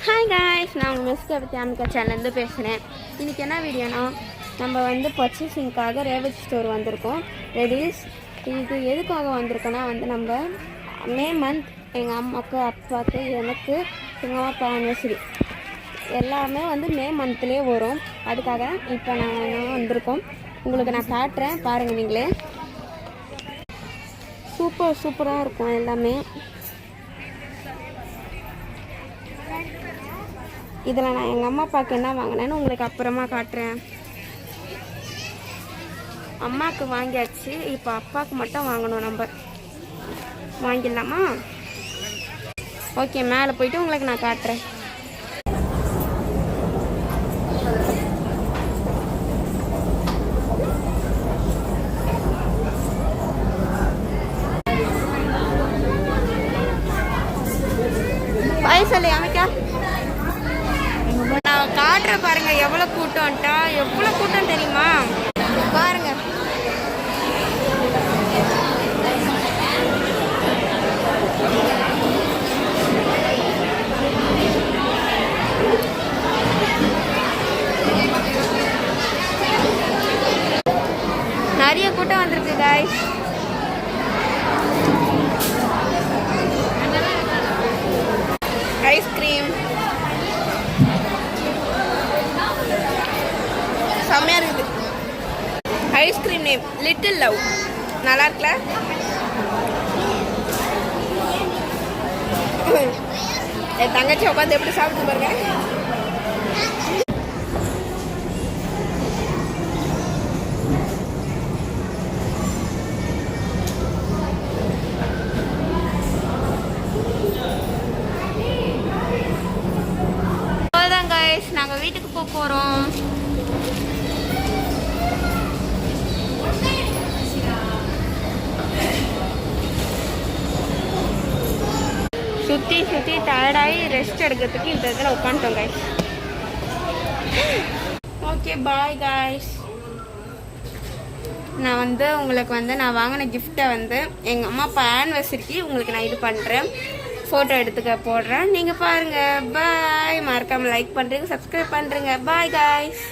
Hi guys, நான் உங்கள் miss Kavitha அமிகா சேனல்லேருந்து பேசுகிறேன். இன்றைக்கி என்ன வீடியோனா, நம்ம வந்து பர்ச்சேசிங்காக ரேவதி ஸ்டோர் வந்திருக்கோம். ரெடிஸ் இது எதுக்காக வந்திருக்கோன்னா நம்ம மே மந்த் எங்கள் அம்மாவுக்கு, அப்பாவுக்கு, எனக்கு, எங்கள் அப்பா ஆனிவர்சரி எல்லாமே மே மந்த்லேயே வரும். அதுக்காக இப்போ நான் வந்திருக்கோம். உங்களுக்கு நான் காட்டுறேன், பாருங்கள் நீங்களே. சூப்பராக இருக்கும் எல்லாமே. இதில் நான் எங்கள் அம்மா அப்பாவுக்கு என்ன வாங்கினேன்னு உங்களுக்கு அப்புறமா காட்டுறேன். அம்மாவுக்கு வாங்கியாச்சு, இப்போ அப்பாவுக்கு மட்டும் வாங்கணும். நம்ம வாங்கிடலாமா? ஓகே, மேலே போயிட்டு உங்களுக்கு நான் காட்டுறேன். சொல்லி அமைக்கா நான் காட்டுற பாருங்க. எவ்வளோ கூட்டம்ட்டா, எவ்வளோ கூட்டம் தெரியுமா? பாருங்க. நிறைய கூட்டம் வந்திருக்கு காய்ஸ். ஐஸ்கிரீம் செம்மையா இருக்குது. Ice cream name little love. நல்லா இருக்குல்ல? என் தங்கச்சி உட்காந்து எப்படி சாப்பிட்டு பாருங்க. நாங்கள் வீட்டுக்கு போக போகிறோம். சுற்றி டயர்டாகி ரெஸ்ட் எடுக்கிறதுக்கு இந்த இதில் உட்காந்துட்டோம் காய்ஸ். Okay, bye guys. நான் உங்களுக்கு நான் வாங்கின கிஃப்டை எங்கள் அம்மா அப்பா ஆனிவர்சரிக்கு உங்களுக்கு நான் இது பண்ணுறேன். ஃபோட்டோ எடுத்துக்க போடுறேன். நீங்கள் பாருங்கள். பாய். மறக்காமல் லைக் பண்ணுறீங்க, சப்ஸ்கிரைப் பண்ணுறீங்க. Bye guys.